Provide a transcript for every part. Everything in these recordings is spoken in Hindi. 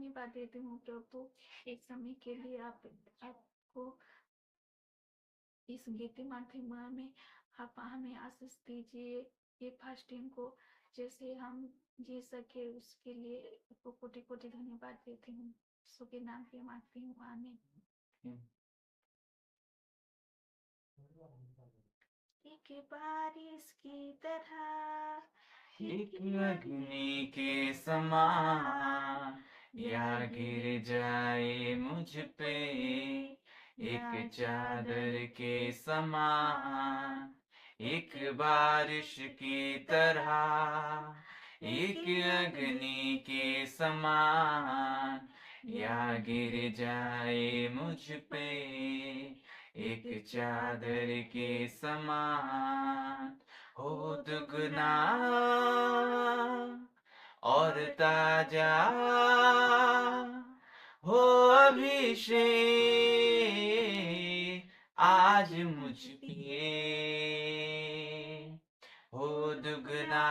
धन्यवाद देती हूँ प्रभु। एक समय के लिए आपको इस गीति माध्यम में आप हमें आशीष दीजिए। ये फास्टिंग को जैसे हम जी सके उसके लिए आपको कोटि कोटि धन्यवाद देती हूँ। यीशु के नाम पे मांगती हूँ, आमीन। एक बारिश की तरह, एक अग्नि के समान या गिर जाए मुझ पे, एक चादर के समान, एक बारिश की तरह, एक अग्नि के समान या गिर जाए मुझ पे, एक चादर के समान हो दुगना और ताजा हो अभिषेक आज मुझ पे, हो दुगना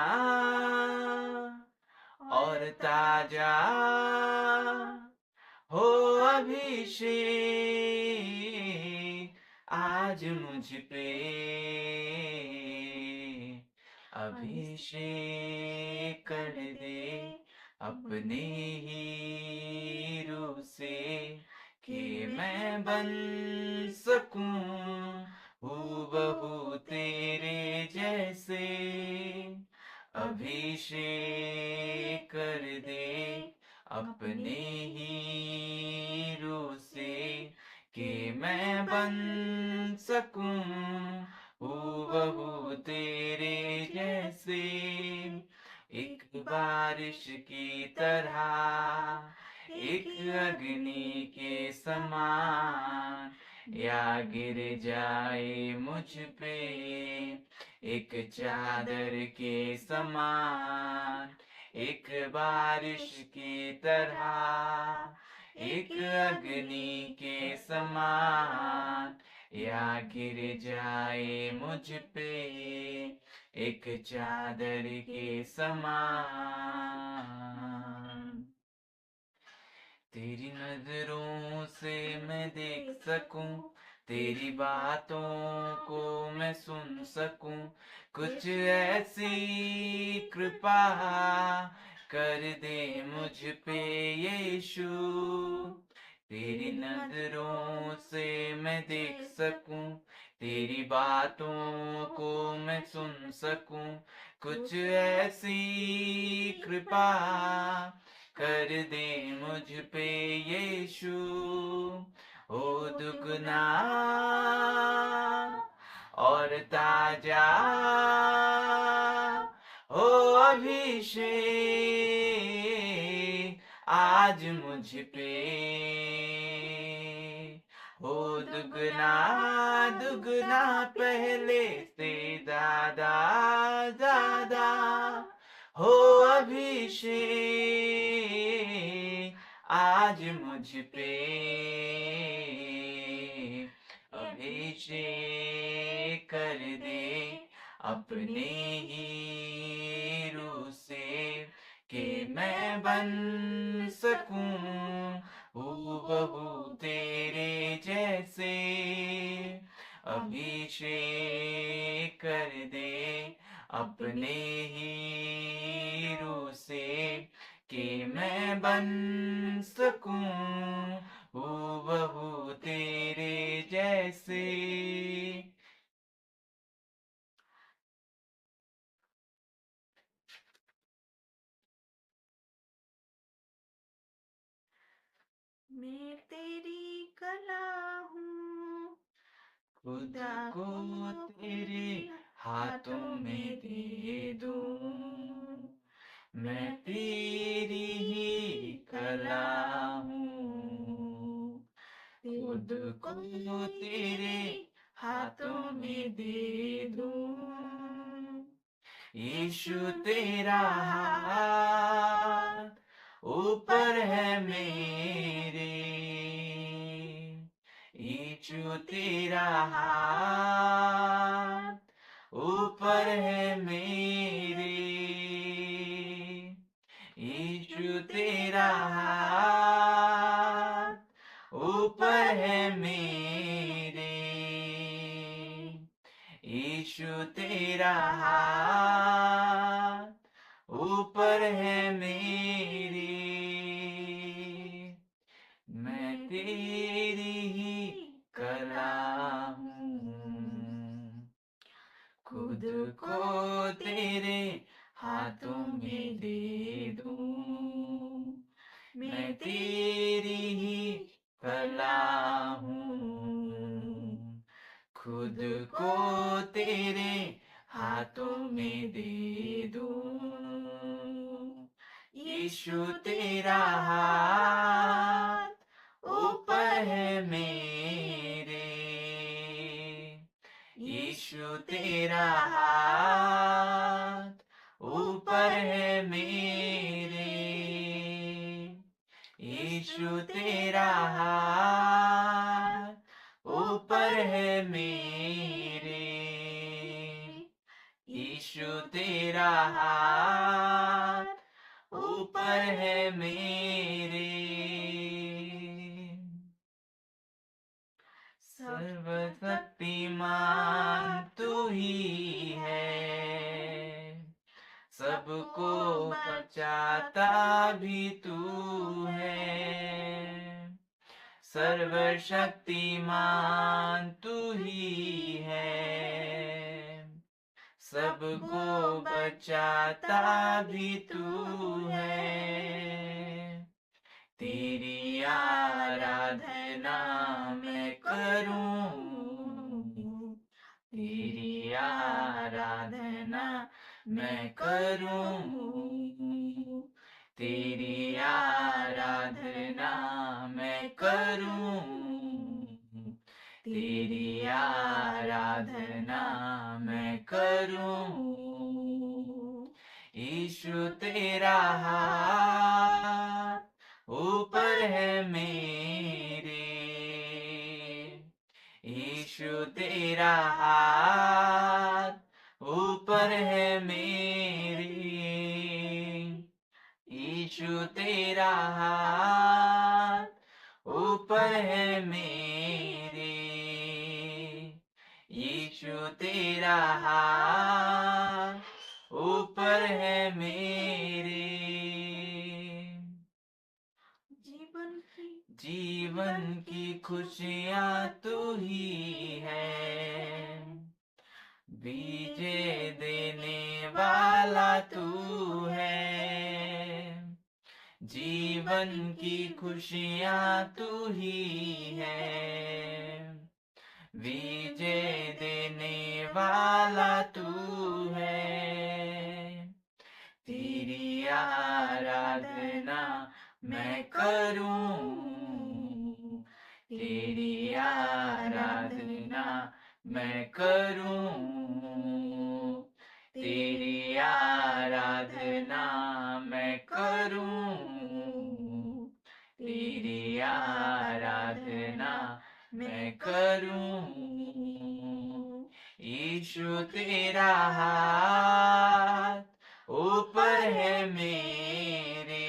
और ताजा हो अभिषेक आज मुझ पे, अभिषेक कर दे अपने ही रूह से कि मैं बन सकूं हूबहू तेरे जैसे, अभिषेक कर दे अपने ही रूह से कि मैं बन सकूं हूबहू तेरे जैसे, एक बारिश की तरह, एक अग्नि के समान या गिर जाए मुझ पे, एक चादर के समान, एक बारिश की तरह, एक अग्नि के समान या गिर जाए मुझ पे, एक चादर के समान। तेरी नजरों से मैं देख सकूं, तेरी बातों को मैं सुन सकूं, कुछ ऐसी कृपा कर दे मुझ पे यीशु, तेरी नजरों से मैं देख सकूं, तेरी बातों को मैं सुन सकूं, कुछ ऐसी कृपा कर दे मुझ पे यीशु, ओ दुगना और ताजा हो अभिषेक आज मुझ पे, हो दुगना दुगना पहले से ज्यादा ज्यादा हो अभिषेक आज मुझ पे, अभिषेक कर दे अपने ही रूह से कि मैं बन सकूं हूबहू तेरे जैसे, अभिषेक कर दे अपने ही रूह से कि मैं बन सकूं हूबहू तेरे जैसे। मैं तेरी कला हूँ, खुद को तेरे हाथों में दे दूं, मैं तेरी ही कला हूँ, खुद को तेरे हाथों में दे दूं, यीशु तेरा हाथ ऊपर है मेरे, यीशु तेरा हाथ ऊपर है मेरे, यीशु तेरा तेरा हाथ ऊपर है मेरे, यीशु तेरा हाथ ऊपर है मेरे, मैं तेरी ही कला हूँ, खुद को तेरे हाथों में दे दूं, मैं तेरी ही कला हूँ, खुद को तेरे हाथों में दे दूं, यीशु तेरा हाथ ऊपर है मेरे, यीशु तेरा हाथ ऊपर है मेरे, यीशु तेरा हाथ ऊपर है मेरे, यीशु तेरा हाथ ऊपर है मेरे, सर्वशक्तिमान तू ही है, सबको बचाता भी तू है, सर्वशक्तिमान तू ही है, सबको बचाता भी तू है, तेरी आराधना मैं करूं, तेरी आराधना मैं करूं, तेरी आराधना मैं करूं, तेरी आराधना मैं करूं, यीशु तेरा हाथ ऊपर है मेरे, यीशु तेरा हाथ ऊपर है मेरे, यीशु तेरा हाथ ऊपर है मेरे, यीशु तेरा हाथ ऊपर है मेरे, जीवन की खुशियाँ तू ही है, बीजे देने वाला तू है, जीवन की खुशियाँ तू ही है, बीजे देने वाला तू है, तेरी आराधना मैं करूं, तेरी आराधना मैं करूं, तेरी आराधना मैं करूं, तेरी आराधना मैं करूं, यीशु तेरा हाथ ऊपर है मेरे,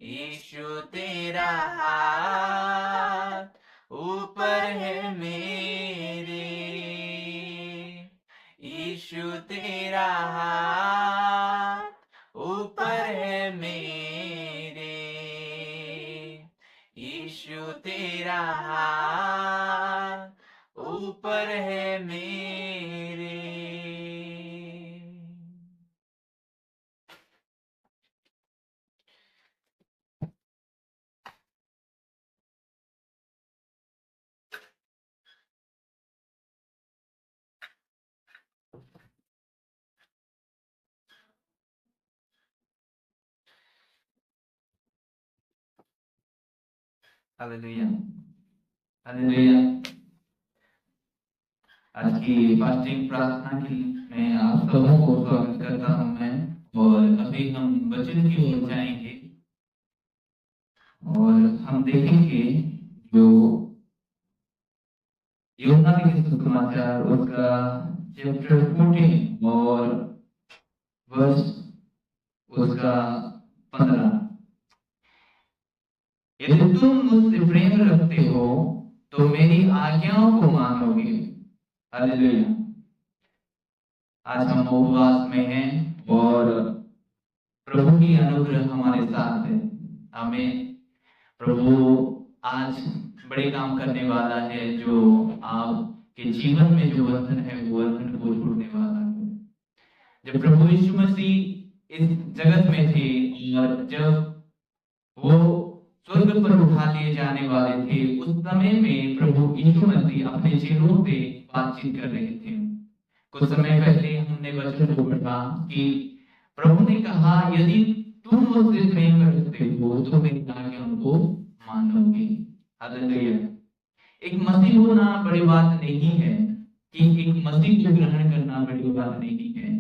यीशु तेरा हाथ ऊपर है मेरे, यीशु तेरा हाथ ऊपर है मेरे, यीशु तेरा हाथ ऊपर है मेरे। Hallelujah, hallelujah. आज की फास्टिंग प्रार्थना के लिए मैं आप सबों को स्वागत करता हूं मैं, और अभी हम वचन की ओर जाएंगे और हम देखेंगे जो यूहन्ना के सुसमाचार उसका चैप्टर 14 और वर्स उसका 15। यदि तुम मुझसे प्रेम रखते हो तो मेरी आज्ञाओं को मानोगे। हालेलुया। आज हम उपवास में हैं और प्रभु की अनुग्रह हमारे साथ है। हमें प्रभु आज बड़े काम करने वाला है, जो आपके जीवन में जो बंधन है वो बंधन को छोड़ने वाला है। जब प्रभु यीशु मसीह इस जगत में थे और जब वो स्वर्ग पर उठा लिए जाने वाले थे, उस समय में प्रभु यीशु मसीह अपने चेलों से बातचीत कर रहे थे। कुछ समय पहले हमने वचन को पढ़ा कि प्रभु ने कहा, यदि तुम मुझसे प्रेम करते हो तो मेरी आज्ञाओं को मानोगे। हालेलुया। एक मसीह होना बड़ी बात नहीं है, कि एक मसीह को ग्रहण करना बड़ी बात नहीं है।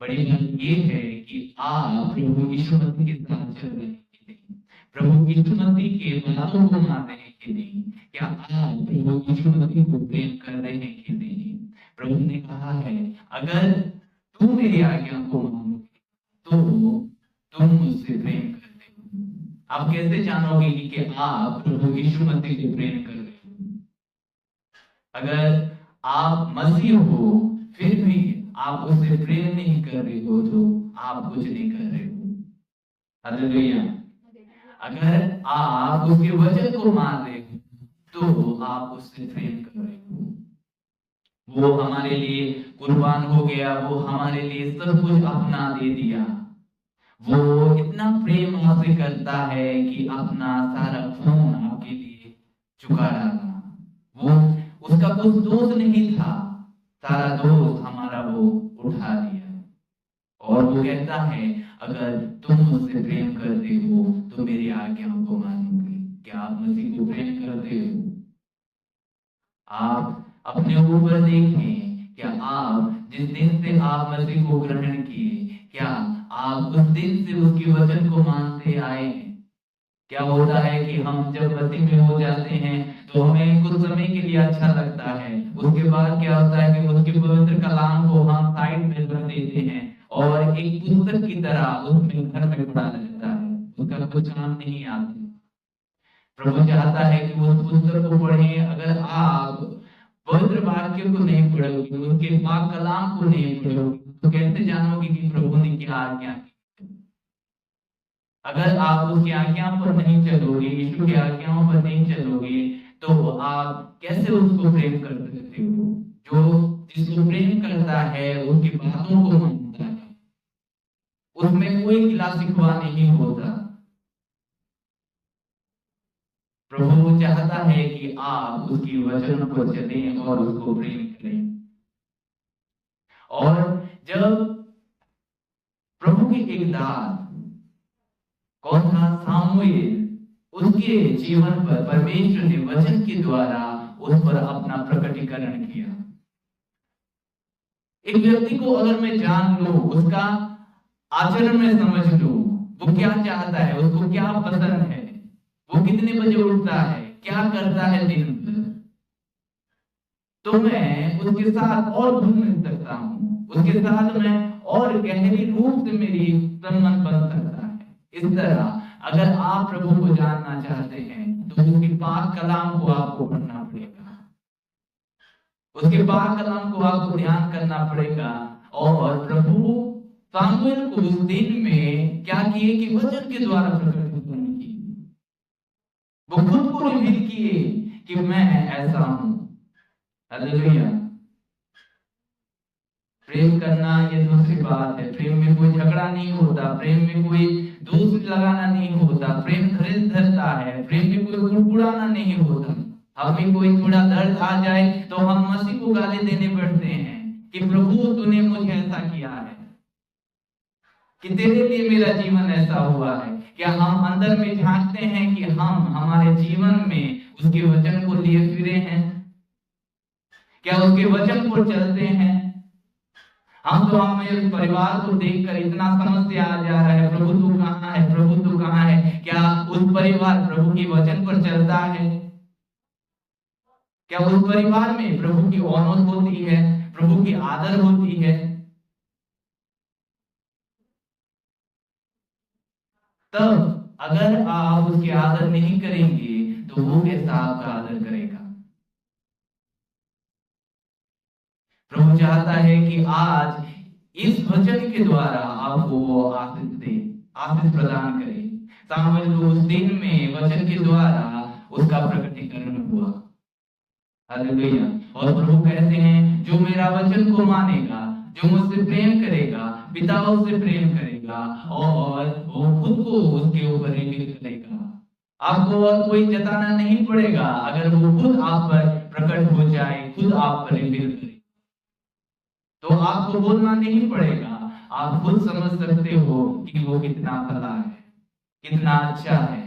बड़ी बात ये है कि आप प्रभु यीशु मसीह के साथ चल रहे हैं कि नहीं, प्रभु यीशु मसीह के बातों को मान रहे हैं कि नहीं, क्या आप प्रभु यीशु मसीह को प्रेम कर रहे हैं कि नहीं। प्रभु ने कहा है, अगर तुम मेरी आज्ञा को मानोगे तो तुम मुझसे प्रेम करते हो। आप कैसे जानोगे कि आप प्रभु यीशु मसीह को प्रेम कर रहे हो? अगर आप मसीह हो फिर भी आप उससे प्रेम नहीं कर रहे हो तो आप कुछ नहीं कर रहे हो। हालेलुया। अगर आप उसके वचन को मान रहे हो तो आप उससे प्रेम कर रहे हो। वो हमारे लिए कुर्बान हो गया, वो हमारे लिए सब कुछ अपना दे दिया। वो इतना प्रेम आपसे करता है कि अपना सारा खून आपके लिए चुका डाला। वो उसका कुछ दोष नहीं था, सारा दोष हमारा वो उठा लिया। और वो कहता है, अगर तुम मुझसे प्रेम करते हो तो मेरी आज्ञाओं को मानोगे। क्या आप मसीह को प्रेम करते हो? आप अपने ऊपर देखें, क्या आप जिस दिन से आप मसीह को ग्रहण किए, क्या आप उस दिन से उसके वचन को मानते आए हैं? क्या होता है कि हम जब मसीह में हो जाते हैं तो हमें कुछ समय के लिए अच्छा लगता है, उसके बाद क्या होता है कि उसके पवित्र कलाम को हम साइड में रख देते हैं और एक पुस्तक की तरह उसमें घर में पड़ा रहता है, उसका कुछ काम नहीं आता। प्रभु चाहता है कि उस पुस्तक को पढ़ें। अगर आप पवित्र वाक्य को नहीं पढ़ोगे, उसके पाक कलाम को नहीं पढ़ोगे, तो कैसे जानोगे कि प्रभु ने क्या आज्ञा की? अगर आप उसकी आज्ञा पर नहीं चलोगे, यीशु की आज्ञाओं पर नहीं चलोगे, तो आप कैसे उसको प्रेम कर सकते हो? जो जिसको प्रेम करता है उसकी बातों को मानता है, उसमें कोई गिला शिकवा नहीं होता। प्रभु चाहता है कि आप उसकी वचन पर चलें और उसको प्रेम करें। और जब प्रभु की एक दास, कौन था? सामुएल, उसके जीवन पर परमेश्वर ने वचन के द्वारा उस पर अपना प्रकटीकरण किया। एक व्यक्ति को अगर मैं जान लूं, उसका आचरण में समझ लूं, वो क्या चाहता है, उसको क्या पसंद है, वो कितने बजे उठता है, क्या करता है दिन भर, तो मैं उसके साथ और घुल मिल सकता हूँ, उसके साथ मैं और गहरी रूप से मेरी संबंध बन सकता है। इस तरह अगर आप प्रभु को जानना चाहते हैं तो उसके पाक कलाम को आपको पढ़ना पड़ेगा, उसके पाक कलाम को आपको ध्यान करना पड़ेगा। और प्रभु सामुएल को उस दिन में क्या किए कि वचन के द्वारा प्रकटीकरण किए, वो खुद को रिवील किए कि मैं ऐसा हूं। हालेलुया। प्रेम करना ये दूसरी बात है। प्रेम में कोई झगड़ा नहीं होता, प्रेम में कोई दोष लगाना नहीं होता, प्रेम धैर्य धरता है, प्रेम में कोई कुड़कुड़ाना नहीं होता। हमें कोई थोड़ा दर्द आ जाए तो हम मसीह को गाली देने पड़ते हैं कि प्रभु तूने मुझे ऐसा किया है, कि तेरे लिए मेरा जीवन ऐसा हुआ है। क्या हम अंदर में झांकते हैं कि हम हमारे जीवन में उसके वचन को लिए फिरे हैं? क्या उसके वचन पर चलते हैं? हम तो हमें परिवार को देखकर इतना समस्या आ जा रहा है, प्रभु तू कहाँ है, प्रभु तू कहाँ है। क्या उस परिवार प्रभु के वचन पर चलता है? क्या उस परिवार में प्रभु की औनत होती है, प्रभु की आदर होती है? तब अगर आप उसकी आदर नहीं करेंगे तो वो कैसा आपका आदर करेगा। प्रभु चाहता है कि आज इस वचन के द्वारा आपको वो आशीष दे, आशीष प्रदान करे। सामुएल को उस दिन में वचन के द्वारा उसका प्रकटीकरण हुआ। हालेलुया। और प्रभु कहते हैं जो मेरा वचन को मानेगा, जो मुझसे प्रेम करेगा, पिता उससे प्रेम करेगा और वो खुद को उसके ऊपर रिवील करेगा। आपको और कोई जताना नहीं पड़ेगा। अगर वो खुद आप पर प्रकट हो जाए, खुद आप पर रिवील करे, तो आपको बोलना नहीं पड़ेगा। आप खुद समझ सकते हो कि वो कितना भला है, कितना अच्छा है,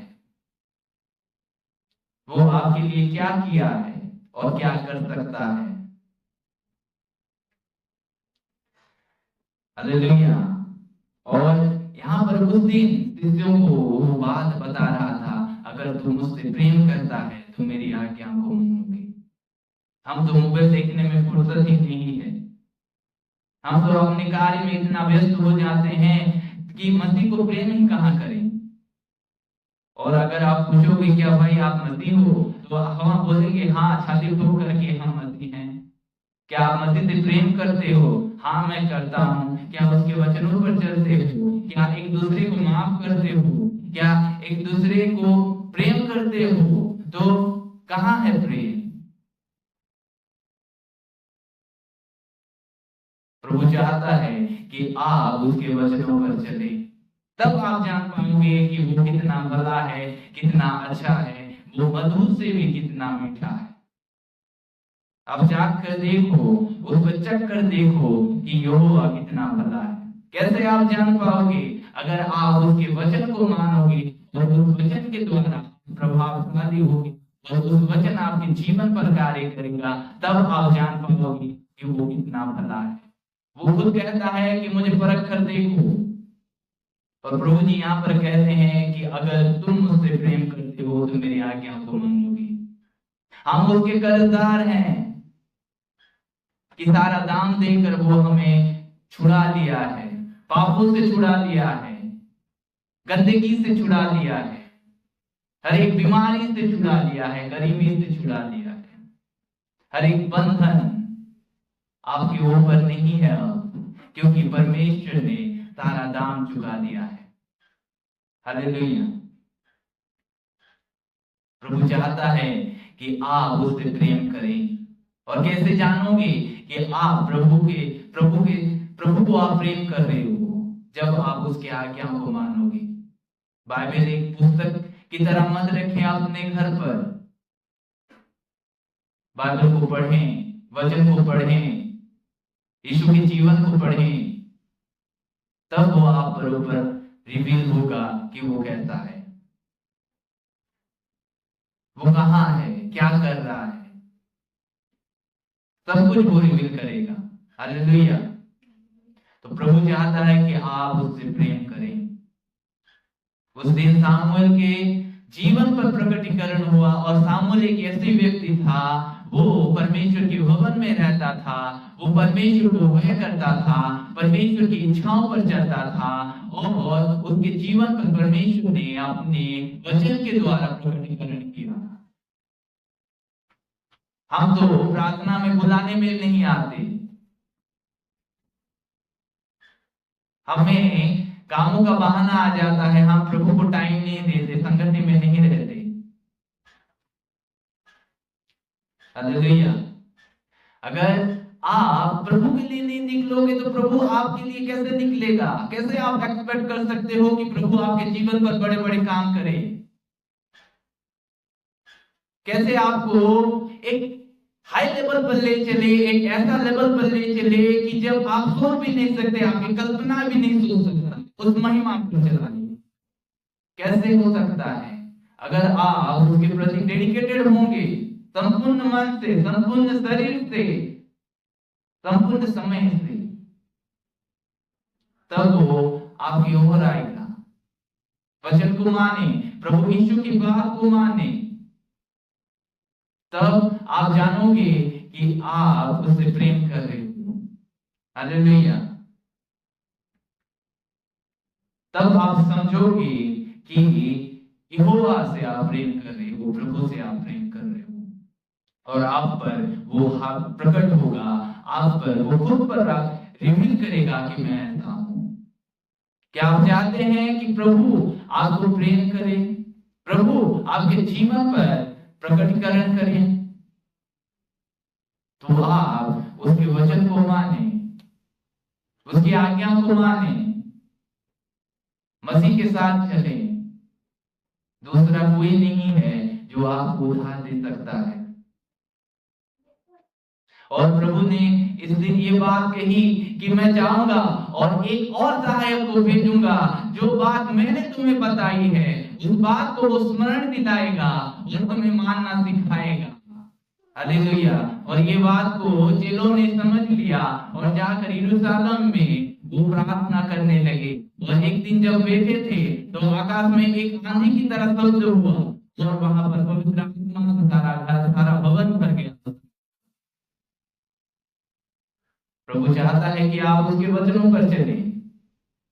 वो आपके लिए क्या किया है और क्या कर सकता है। हालेलुया। और यहाँ पर उस दिन शिष्यों को वो बात बता रहा था, अगर तू मुझसे प्रेम करता है तो मेरी आज्ञा को मानोगे। हम तो मोबाइल देखने में फुर्सत ही नहीं है। हम तो अपने कार्य में इतना व्यस्त हो जाते हैं कि मसीह को प्रेम ही कहाँ करें। और अगर आप पूछोगे क्या भाई आप मसीह हो, तो हम बोलेंगे हाँ, छाती ठोक करके हम मसीह हैं। क्या आप मसीह से प्रेम करते हो? हाँ मैं करता हूँ। क्या उसके वचनों पर चलते हो? क्या एक दूसरे को माफ करते हो? क्या एक दूसरे को प्रेम करते हो? तो कहाँ है प्रेम? प्रभु चाहता है कि आप उसके वचनों पर चले, तब आप जान पाएंगे कि वो कितना भला है, कितना अच्छा है, वो मधु से भी कितना मीठा है। आप जाग कर देखो, उसको चख कर देखो कि यहोवा कितना भला है। कैसे आप जान पाओगे? अगर आप उसके वचन को मानोगे और उस वचन के द्वारा प्रभावशाली होगे और उस वचन आपके जीवन पर कार्य करेगा, तब आप जान पाओगे कि वो कितना भला है। वो खुद कहता है कि मुझे परख कर देखो। और प्रभु जी यहाँ पर कहते हैं कि अगर तुम मुझसे प्रेम करते हो तो मेरी आज्ञा को मानोगे। हम उसके कर्जदार हैं कि सारा दाम देकर वो हमें छुड़ा लिया है, पापों से छुड़ा लिया है, गंदगी से छुड़ा लिया है, हर एक बीमारी से छुड़ा लिया है, गरीबी से छुड़ा लिया है। हर एक बंधन आपके ऊपर नहीं है अब, क्योंकि परमेश्वर ने सारा दाम चुका दिया है। हालेलुया। प्रभु चाहता है कि आप उससे प्रेम करें। और कैसे जानोगे कि आप प्रभु को आप प्रेम कर रहे हो? जब आप उसके आज्ञा को मानोगे। बाइबल एक पुस्तक की तरह मत रखें अपने घर पर। बाइबल को पढ़ें, वचन को पढ़ें, यीशु के जीवन को पढ़ें, तब वो आप पर ऊपर रिवील होगा कि वो कैसा है, वो कहाँ है, क्या कर रहा है, सब कुछ वो रिवील करेगा। हालेलुया। तो प्रभु चाहता है कि आप उससे प्रेम करें। उस दिन सामुएल के जीवन पर प्रकटीकरण हुआ और सामुएल एक ऐसे व्यक्ति था, वो परमेश्वर के भवन में रहता था, वो परमेश्वर को भय करता था, परमेश्वर की इच्छाओं पर चलता था और उसके जीवन पर परमेश्वर ने अपने वचन के द्वारा प्रकटीकरण किया। हम तो प्रार्थना में बुलाने में नहीं आते, हमें कामों का बहाना आ जाता है, हम प्रभु को टाइम नहीं देते, संगति में नहीं रहते। हालेलुया। अगर आप प्रभु के लिए नहीं निकलोगे तो प्रभु आपके लिए कैसे निकलेगा? कैसे आप एक्सपेक्ट कर सकते हो कि प्रभु आपके जीवन पर बड़े बड़े काम करे? कैसे आपको एक हाई लेवल पर ले चले, एक ऐसा लेवल पर ले चले कि जब आप सोच भी नहीं सकते, आपकी कल्पना भी नहीं सोच सकता, उस महिमा को चलाने कैसे हो सकता है? अगर आप उसके प्रति डेडिकेटेड होंगे, संपूर्ण मन से, संपूर्ण शरीर से, संपूर्ण समय से, तब वो आपकी ओर आएगा। वचन को माने, प्रभु यीशु की बात को माने, तब आप जानोगे कि आप उससे प्रेम कर रहे हो। हालेलुया। तब आप समझोगे कि यहोवा से आप प्रेम कर रहे हो, प्रभु से आप प्रेम कर रहे हो, और आप पर वो हाथ प्रकट होगा, आप पर वो खुद पर रिवील करेगा कि मैं ऐसा हूं। क्या आप चाहते हैं कि प्रभु आपको प्रेम करे, प्रभु आपके जीवन पर प्रकटीकरण करें? तो आप उसके वचन को माने, उसकी आज्ञाओं को माने, मसीह के साथ चले। दूसरा कोई नहीं है जो आपको उधार दे सकता है। और प्रभु ने इस दिन ये बात कही कि मैं जाऊंगा और एक और सहायक को भेजूंगा, जो बात मैंने तुम्हें बताई है उस बात को वो स्मरण दिलाएगा और तुम्हें मानना सिखाएगा। हालेलुया। और ये बात को चेलों ने समझ लिया और जाकर यरूशलेम में वो प्रार्थना करने लगे। और एक दिन जब बैठे थे तो आकाश में एक आंधी की तरह शब्द हुआ और वहां पर पवित्र आत्मा से सारा भवन भर गया। प्रभु चाहता है कि आप उसके वचनों पर चलें।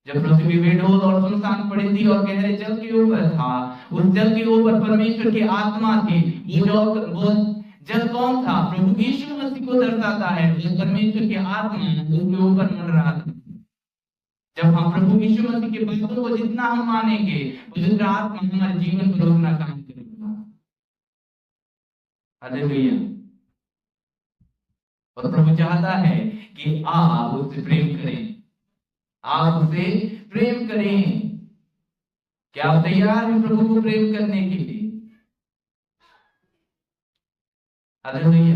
जब पृथ्वी बेडोल और सुनसान पड़ी थी और गहरे जल के ऊपर था, उस जल के ऊपर परमेश्वर की आत्मा थी। वो जल कौन था? प्रभु यीशु मसीह को दर्शाता है। उस परमेश्वर की आत्मा उसके ऊपर मंड रहा था। जब हम प्रभु यीशु मसीह की बातों को जितना हम मानेंगे, पवित्र आत्मा हमारे जीवन पर अपना काम करेगा। हालेलुया। और प्रभु चाहता है कि आप उससे प्रेम करें, आप उसे प्रेम करें। क्या आप तैयार हैं प्रभु को प्रेम करने के लिए? हालेलुया।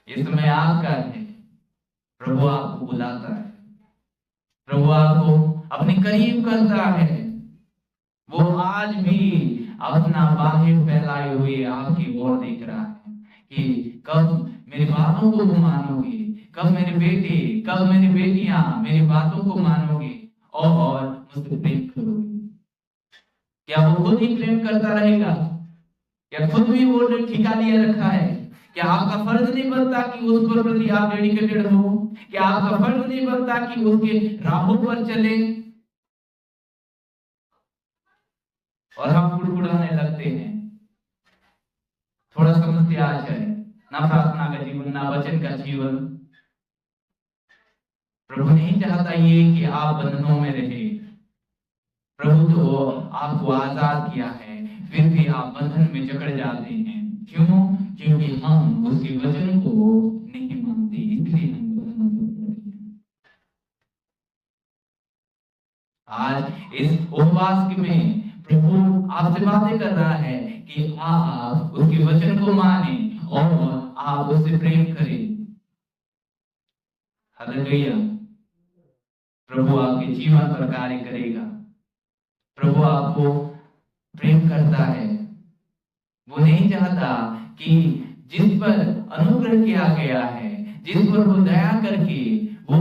ये समय आपका है। प्रभु आपको बुलाता है, प्रभु आपको अपने करीब करता है। वो आज भी अपना बाहें फैलाए हुए आपकी ओर देख रहा है कि कब मेरी बातों को मानोगे, कब मेरे बेटे, कब मेरी बेटियां मेरी बातों को मानोगे और मुझसे प्रेम करोगे। क्या वो खुद ही प्रेम करता रहेगा? क्या खुद भी वो ठिका लिया रखा है? क्या आपका फर्ज नहीं बनता कि उस पर प्रति आप डेडिकेटेड हो? क्या आपका फर्ज नहीं बनता कि उसके राहों पर चले? और हम कुड़कुड़ाने लगते हैं। थोड़ा समस्या आ जाए, ना प्रार्थना का जीवन, ना वचन का जीवन। प्रभु नहीं चाहता ये कि आप बंधनों में रहे। प्रभु तो आपको आजाद किया है, फिर भी आप बंधन में जकड़ जाते हैं। क्यों? क्योंकि हम उसके वचन को नहीं मानते, इसलिए हम बंधनों में जकड़ रहे हैं। आज इस उपवास में प्रभु आपसे बातें कर रहा है कि आप उसके वचन को माने और आप उससे प्रेम करें। हालेलुया। प्रभु आपके जीवन पर कार्य करेगा। प्रभु आपको प्रेम करता है। वो नहीं चाहता कि जिस पर अनुग्रह किया गया है, जिस पर वो दया करके वो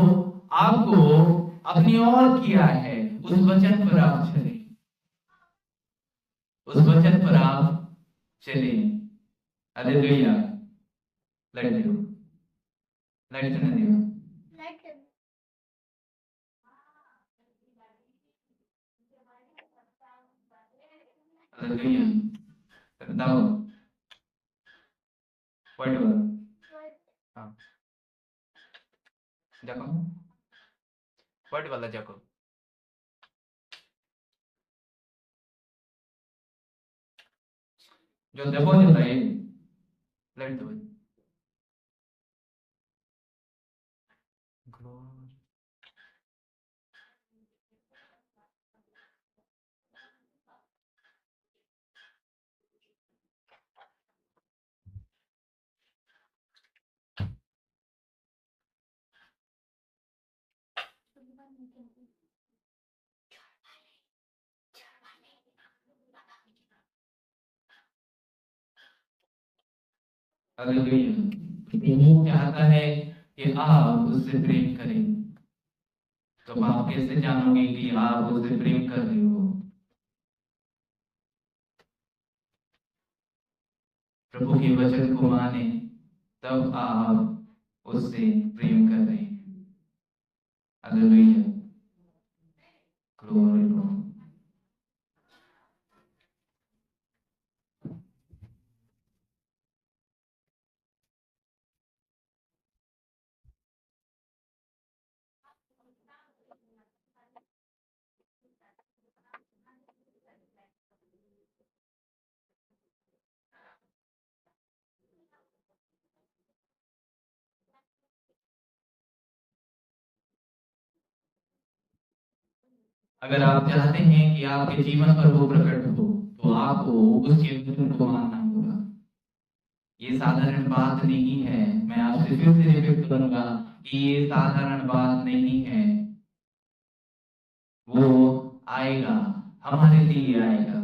आपको अपनी ओर किया है, उस वचन पर आप चले, उस वचन पर आप चले। हालेलुया। लाइट दो, लाइट चलने दो। हालेलुया। दाओ व्हाइट वाला, हाँ देखो व्हाइट वाला देखो। जो देखो देता है लाइट दो। हालेलुया। प्रभु चाहता है कि आप उससे प्रेम करें। तो आप कैसे जानोगे कि आप उससे प्रेम कर रहे हो? प्रभु के वचन को माने, तब आप उससे प्रेम कर रहे हैं। हालेलुया। Glory Lord. अगर आप चाहते हैं कि आपके जीवन पर वो प्रकट हो तो आपको उसके वचन को मानना होगा। ये साधारण बात नहीं है, मैं आपसे फिर से रिपीट करूंगा कि ये साधारण बात नहीं है। वो आएगा, हमारे लिए आएगा।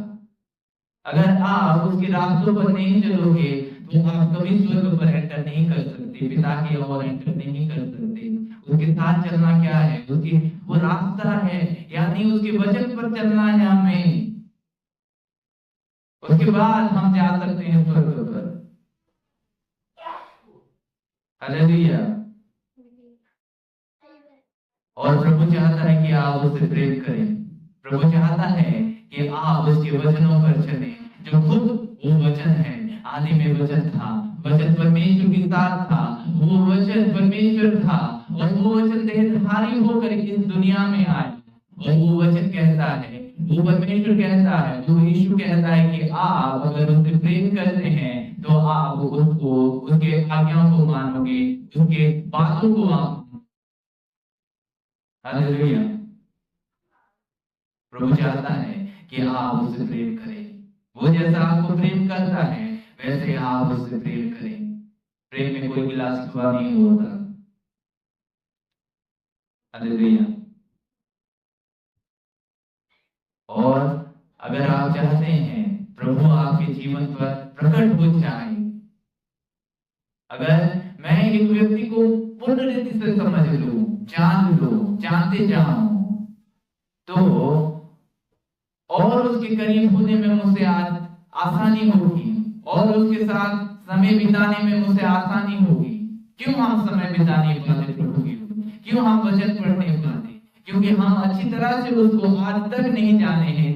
अगर आप उसके रास्तों पर नहीं चलोगे तो आप कभी स्वर्ग पर एंटर नहीं कर सकते, पिता की ओर एंटर नहीं कर सकते। उसके साथ चलना क्या है? उसकी वो रास्ता है, यानी उसके वचन पर चलना है हमें। उसके बाद हम जा सकते हैं स्वर्ग पर। हालेलुया। और प्रभु चाहता है कि आप उससे प्रेम करें। प्रभु चाहता है कि आप उसके वचनों पर चलें, जो खुद वो वचन है। आदि में वचन था, वचन परमेश्वर के साथ था, वो वचन परमेश्वर था और वो वचन देहधारी होकर इस दुनिया में आए। और वो वचन कहता है, वो परमेश्वर कहता है, वो यीशु कहता है कि आप अगर उससे प्रेम करते हैं तो आप उसको, उसके आज्ञाओं को मानोगे, उसके बातों को आप। हालेलुया। प्रभु चाहता है कि आप उससे प्रेम करें। वो जैसा आपको प्रेम करता है वैसे आप उससे प्रेम करें। प्रेम में कोई गिला शिकवा नहीं होता। हालेलुया। और अगर आप चाहते हैं प्रभु आपके जीवन पर प्रकट हो जाए, अगर मैं एक व्यक्ति को पूर्ण रीति से समझ लूं, जान लूं, जानते जाऊं, तो और उसके करीब होने में मुझसे आसानी होगी और उसके साथ समय बिताने में मुझसे आसानी होगी। क्यों हम समय बिता नहीं पाते प्रभु की? क्यों हम वचन पढ़ नहीं पाते? क्योंकि हम अच्छी तरह से उसको आज तक नहीं जाने हैं।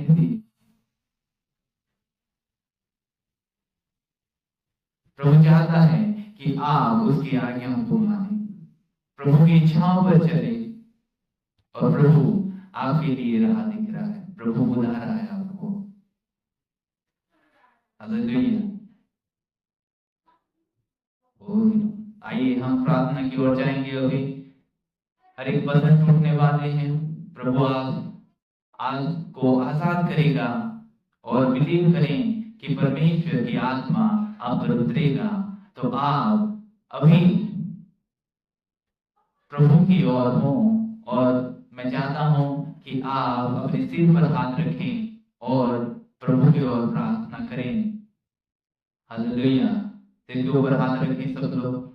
प्रभु चाहता है कि आप उसकी आज्ञाओं को माने, प्रभु की इच्छाओं पर चले। और प्रभु आपके लिए राह दिख रहा है, प्रभु बुला रहा है आपको। हालेलुया। आइए हम प्रार्थना की ओर जाएंगे। अभी हर एक बंधन टूटने वाले हैं। प्रभु आज को आजाद करेगा और बिलीव करें कि परमेश्वर की आत्मा आप पर उतरेगा तो आप अभी प्रभु की ओर हो। और मैं चाहता हूं कि आप अपने सिर पर हाथ रखें और प्रभु की ओर प्रार्थना करें। हालेलुया। सिर के ऊपर हाथ रखें सब लोग।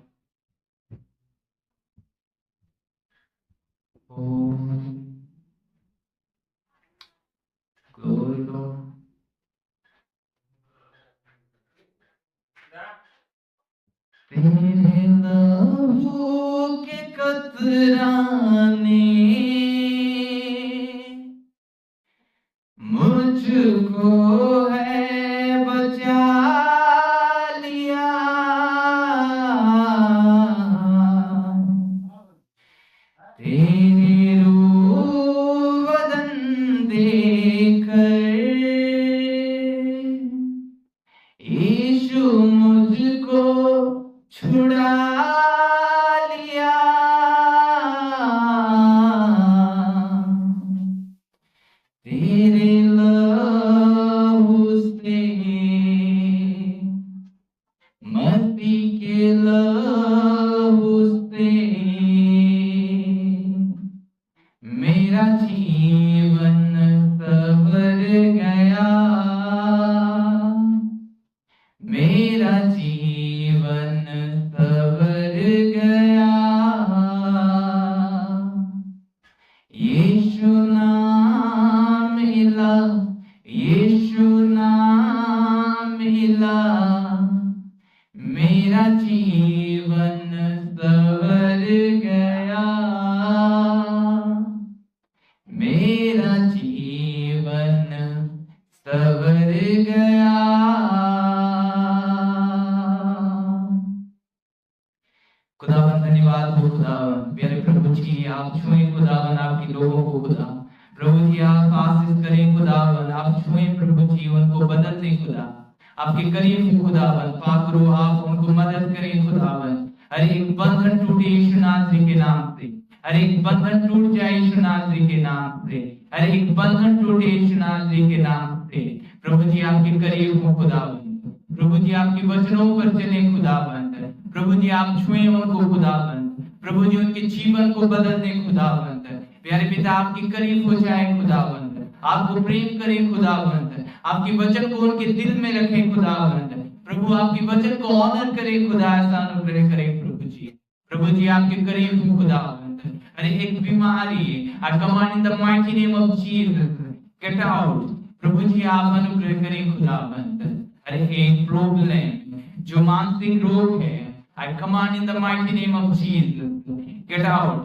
Glory Lord. तेरे लहू के कतराने मुझको है बचा लिया। तेरे रूह बदन देखकर यीशु मुझको छुड़ा लिया। तेरे लहू से, मसीह के लहू से मेरा जीवन संवर गया। मेरा जीवन संवर गया। यीशु नाम मिला, यीशु नाम मिला, मेरा जीवन संवर गया। मेरा जीवन संवर गया। खुदावन धन्यवाद हो खुदावन। प्यारे प्रभु जी आप छुएं खुदावन आपके लोगों को। खुदा प्रभु जी आप आशीष करें खुदावन। आप छुएं प्रभु जी, उनको बदल दें खुदा। आपके करीब खुदावन पाक रूह आप उनको मदद करें खुदावन। हर एक बंधन टूटे यीशु नासरी के नाम से। हर एक बंधन टूट जाए यीशु नासरी के नाम से, हर एक बंधन टूटे यीशु नासरी के नाम से। प्रभु जी आपके करीब हो खुदावंद, प्रभु जी आपके वचनों पर चले खुदावंद, प्रभु जी आप छुए उनको खुदावंद, प्रभु जी उनके जीवन को बदल दे खुदावंद। प्यारे पिता आपके करीब हो जाए खुदावंद, आपको प्रेम करें खुदावंद, आपके वचन को उनके दिल में रखें खुदावंद। प्रभु आपके वचन को ऑनर करें खुदा, ऐसा अनुग्रह करें प्रभु जी। प्रभु जी आपके करीब हो खुदावंद। अरे एक बीमारी, I command in the mighty name of Jesus, get out। प्रभु जी आप अनुग्रह करें खुदावंद। अरे एक प्रॉब्लम जो मानसिक रोग है, I command in the mighty name of Jesus, get out।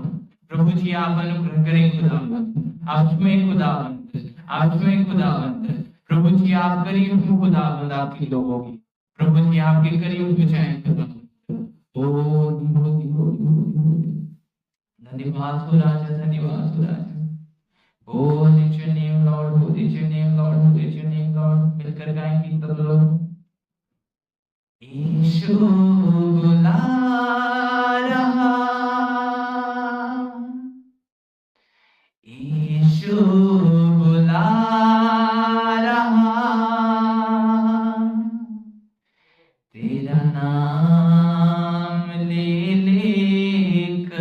प्रभु जी आप अनुग्रह करें खुदावंद, आप छुएं खुदावंद, आप छुएं खुदावंद। प्रभु जी आप करीब हो खुदावंद आपके लोगों की, प्रभु जी आपके करीब हो जाएं खुदावंद। धन्यवाद हो राजा, धन्यवाद हो राजा। Holy is your name, Lord, holy is your name, Lord, holy is your name, Lord। मिलकर गाएंगे सब लोग। यीशु बुला रहा, यीशु बुला रहा, तेरा नाम ले लेकर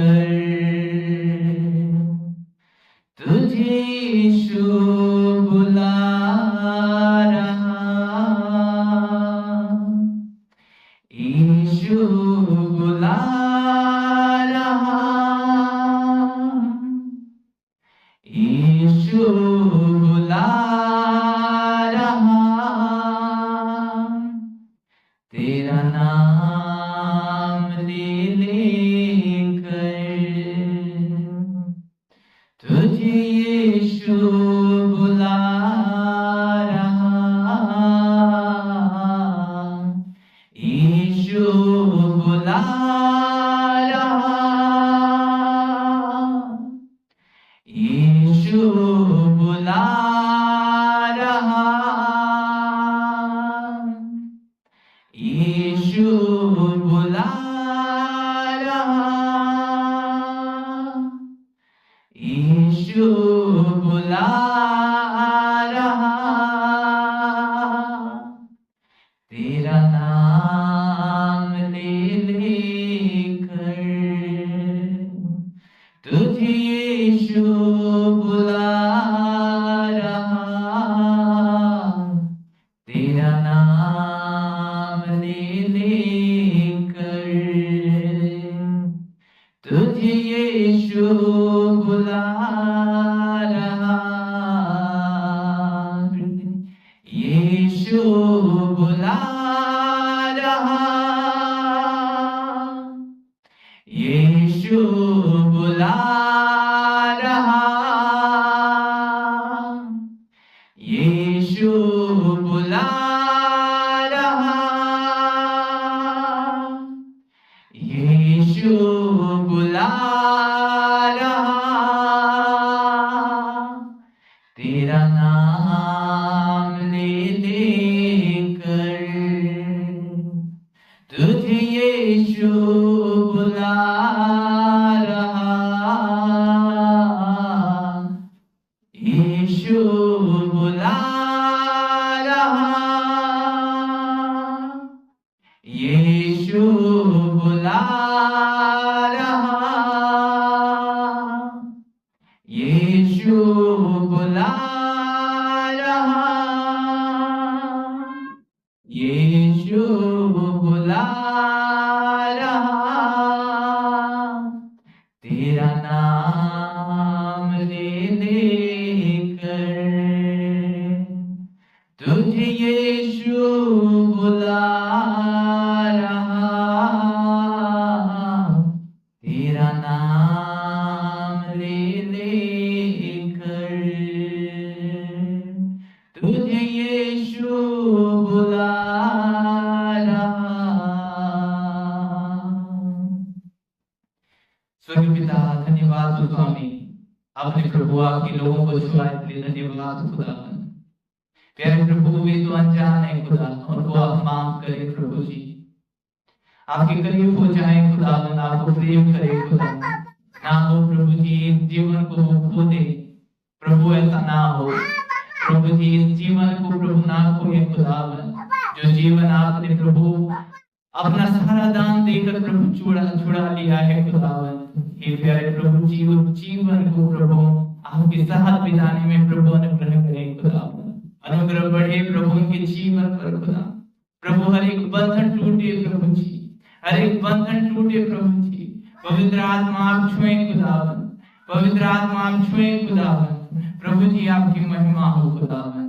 तुझे यीशु बुला रहा, यीशु बुला रहा, यीशु बुला रहा, तेरा नाम ले लेकर तुझे यीशु बुला रहा, यीशु बुला रहा, यीशु बुला रहा, यीशु बुला रहा, यीशु बुला रहा, तेरा नाम ले लेकर तुझे यीशु बुला रहा, तेरा नाम ले लेकर तुझे यीशु बुला रहा, यीशु बुला रहा, यीशु बुला रहा, यीशु बुला रहा, यीशु बुला रहा, तेरा नाम ले लेकर तुझे यीशु बुला रहा, यीशु बुला रहा, यीशु बुला रहा, यीशु बुला रहा, यीशु बुला रहा, तेरा नाम ले लेकर तुझे यीशु बुला रहा, तेरा नाम ले लेकर तुझे यीशु बुला रहा। स्वर्गीय पिता धन्यवाद हो स्वामी, आपने प्रभु आपके लोगों को छुआ, इसलिए धन्यवाद खुदा। प्यारे प्रभु वे तो अनजान है खुदा, उनको आप माफ करें प्रभु जी, आपके करीब हो जाए खुदा, आपको प्रेम करे खुदा, ना हो प्रभु जी इस जीवन को वो खो दे, प्रभु ऐसा ना हो प्रभु जी, इस जीवन को प्रभु ना खोए खुदावन, जो जीवन आपने प्रभु अपना सारा दान देकर प्रभु छुड़ा लिया है खुदावन। हे प्यारे प्रभु जी, उस जीवन को प्रभु आपके साथ बिताने में प्रभु अनुग्रह करें खुदावन, अनुग्रह बढ़े प्रभु उनके जीवन पर खुदा। प्रभु हर एक बंधन टूटे प्रभु जी, हर एक बंधन टूटे प्रभु जी। पवित्र आत्मा आप छुएं खुदावन, पवित्र आत्मा आप छुएं खुदावन। प्रभु जी आपकी महिमा हो खुदावन,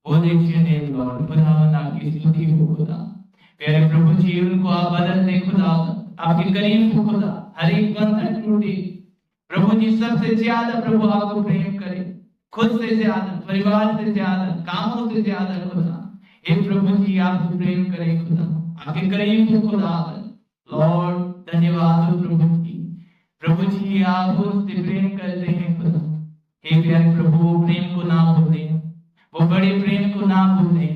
लॉर्ड खुदावन, आपकी स्तुति हो खुदा। प्यारे प्रभु जी, उनको आप बदल दे खुदावन, आपके करीब हो खुदा, हर एक बंधन टूटे प्रभु जी। सबसे ज्यादा प्रभु आपको प्रेम करे, खुद से ज्यादा, परिवार से ज्यादा, कामों से ज्यादा खुदा। हे प्रभु जी, आपको प्रेम करे खुदा, आपके करीब हो खुदावन। लॉर्ड धन्यवाद हो प्रभु जी, प्रभु जी आप उससे प्रेम करते हैं खुदा। हे प्यारे प्रभु, वो प्रेम को ना भूलें, वो बड़े प्रेम को ना भूलें,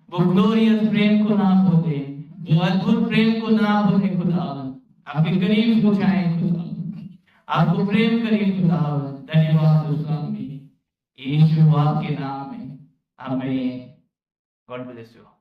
वो ग्लोरियस प्रेम को ना भूलें, वो अद्भुत प्रेम को ना भूलें खुदावन। आपके करीब हो जाए खुदावन, आपको प्रेम करें खुदावन। धन्यवाद हो स्वामी, यीशु आपके नाम में, आमीन। God bless you.